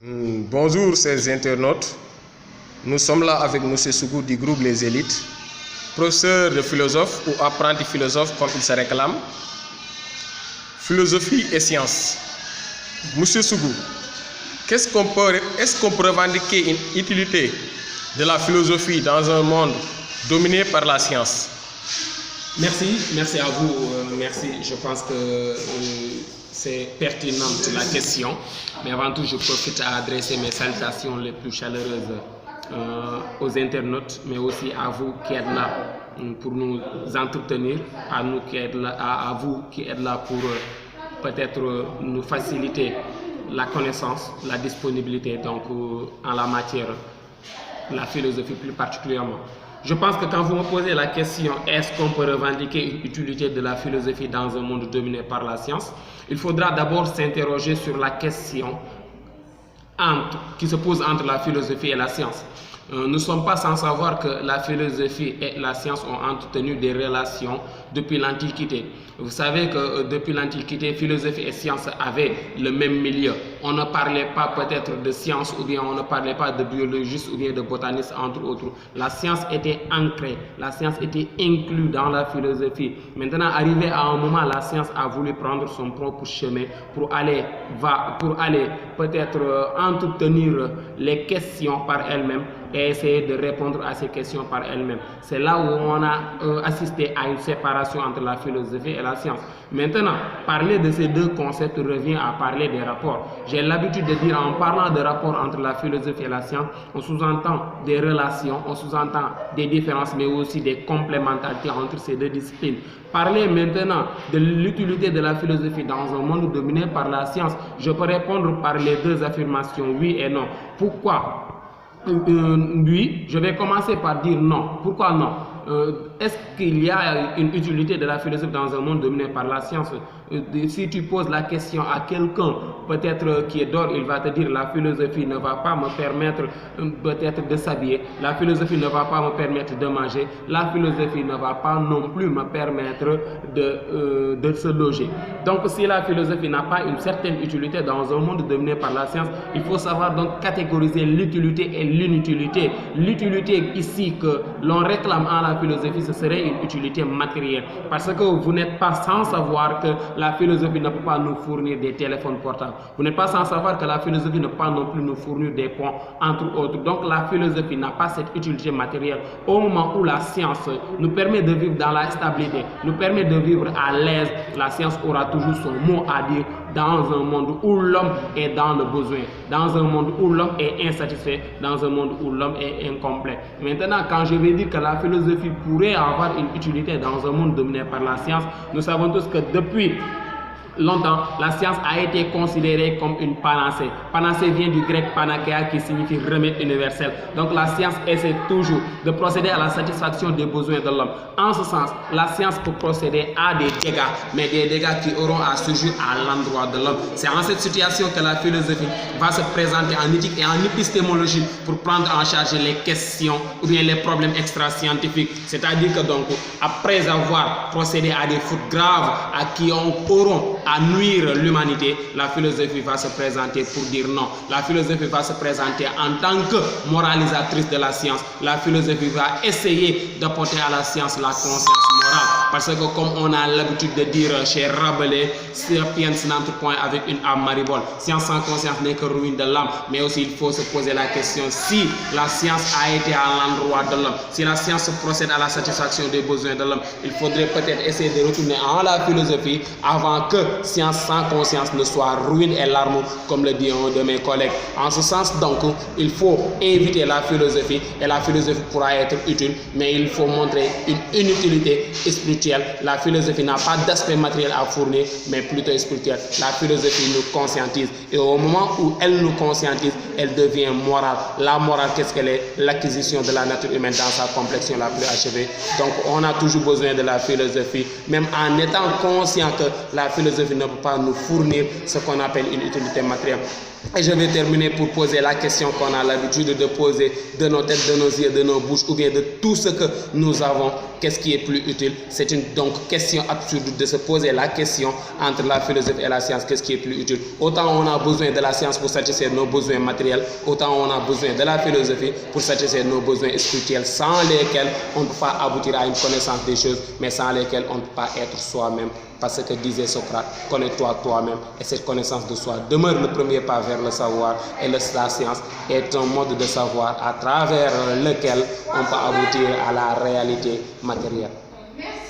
Bonjour chers internautes, nous sommes là avec M. Sougou du groupe Les Élites, professeur de philosophe ou apprenti philosophe comme il se réclame. Philosophie et science. M. Sougou, est-ce qu'on peut revendiquer une utilité de la philosophie dans un monde dominé par la science? Merci à vous. Merci. Je pense que c'est pertinent la question. Mais avant tout, je profite à adresser mes salutations les plus chaleureuses aux internautes, mais aussi à vous qui êtes là pour nous entretenir, à vous qui êtes là pour peut-être nous faciliter la connaissance, la disponibilité donc en la matière, la philosophie plus particulièrement. Je pense que quand vous me posez la question est-ce qu'on peut revendiquer une utilité de la philosophie dans un monde dominé par la science, il faudra d'abord s'interroger sur la question qui se pose entre la philosophie et la science. Nous ne sommes pas sans savoir que la philosophie et la science ont entretenu des relations depuis l'Antiquité. Vous savez que depuis l'Antiquité, philosophie et science avaient le même milieu. On ne parlait pas peut-être de science ou bien on ne parlait pas de biologistes ou bien de botanistes entre autres. La science était ancrée, la science était inclue dans la philosophie. Maintenant, arrivé à un moment, la science a voulu prendre son propre chemin pour aller peut-être entretenir les questions par elle-même et essayer de répondre à ces questions par elle-même. C'est là où on a assisté à une séparation entre la philosophie et la science. Maintenant, parler de ces deux concepts revient à parler des rapports. J'ai l'habitude de dire, en parlant de rapports entre la philosophie et la science, on sous-entend des relations, on sous-entend des différences, mais aussi des complémentarités entre ces deux disciplines. Parler maintenant de l'utilité de la philosophie dans un monde dominé par la science, je peux répondre par les deux affirmations, oui et non. Pourquoi? Oui, je vais commencer par dire non. Pourquoi non? Est-ce qu'il y a une utilité de la philosophie dans un monde dominé par la science? Si tu poses la question à quelqu'un, peut-être qui est d'or, il va te dire la philosophie ne va pas me permettre peut-être de s'habiller, la philosophie ne va pas me permettre de manger, la philosophie ne va pas non plus me permettre de se loger. Donc si la philosophie n'a pas une certaine utilité dans un monde dominé par la science, il faut savoir donc catégoriser l'utilité et l'inutilité. L'utilité ici que l'on réclame en la philosophie, ce serait une utilité matérielle. Parce que vous n'êtes pas sans savoir que la philosophie ne peut pas nous fournir des téléphones portables. Vous n'êtes pas sans savoir que la philosophie ne peut pas non plus nous fournir des ponts, entre autres. Donc la philosophie n'a pas cette utilité matérielle. Au moment où la science nous permet de vivre dans la stabilité, nous permet de vivre à l'aise, la science aura toujours son mot à dire dans un monde où l'homme est dans le besoin, dans un monde où l'homme est insatisfait, dans un monde où l'homme est incomplet. Maintenant, quand je vais dire que la philosophie pourrait avoir une utilité dans un monde dominé par la science, nous savons tous que depuis longtemps, la science a été considérée comme une panacée. Panacée vient du grec panakeia qui signifie remède universel. Donc la science essaie toujours de procéder à la satisfaction des besoins de l'homme. En ce sens, la science peut procéder à des dégâts, mais des dégâts qui auront à surgir à l'endroit de l'homme. C'est en cette situation que la philosophie va se présenter en éthique et en épistémologie pour prendre en charge les questions ou bien les problèmes extra-scientifiques. C'est-à-dire que donc, après avoir procédé à des fautes graves à qui auront à nuire l'humanité, la philosophie va se présenter pour dire non. La philosophie va se présenter en tant que moralisatrice de la science. La philosophie va essayer d'apporter à la science la conscience morale. Parce que comme on a l'habitude de dire chez Rabelais, sapiens n'entre point avec une âme maribole. Science sans conscience n'est que ruine de l'âme. Mais aussi il faut se poser la question si la science a été à l'endroit de l'homme, si la science procède à la satisfaction des besoins de l'homme, il faudrait peut-être essayer de retourner en la philosophie avant que science sans conscience ne soit ruine et larme, comme le dit un de mes collègues. En ce sens donc, il faut éviter la philosophie et la philosophie pourra être utile, mais il faut montrer une inutilité spirituelle. La philosophie n'a pas d'aspect matériel à fournir, mais plutôt spirituel. La philosophie nous conscientise et au moment où elle nous conscientise, elle devient morale. La morale, qu'est-ce qu'elle est? L'acquisition de la nature humaine dans sa complexion la plus achevée. Donc on a toujours besoin de la philosophie, même en étant conscient que la philosophie ne peut pas nous fournir ce qu'on appelle une utilité matérielle. Et je vais terminer pour poser la question qu'on a l'habitude de poser de nos têtes, de nos yeux, de nos bouches ou bien de tout ce que nous avons. Qu'est-ce qui est plus utile? C'est une donc question absurde de se poser la question entre la philosophie et la science. Qu'est-ce qui est plus utile? Autant on a besoin de la science pour satisfaire nos besoins matériels, autant on a besoin de la philosophie pour satisfaire nos besoins spirituels, sans lesquels on ne peut pas aboutir à une connaissance des choses, mais sans lesquels on ne peut pas être soi-même. Parce que disait Socrate, connais-toi toi-même, et cette connaissance de soi demeure le premier pas vers le savoir, et la science est un mode de savoir à travers lequel on peut aboutir à la réalité matérielle.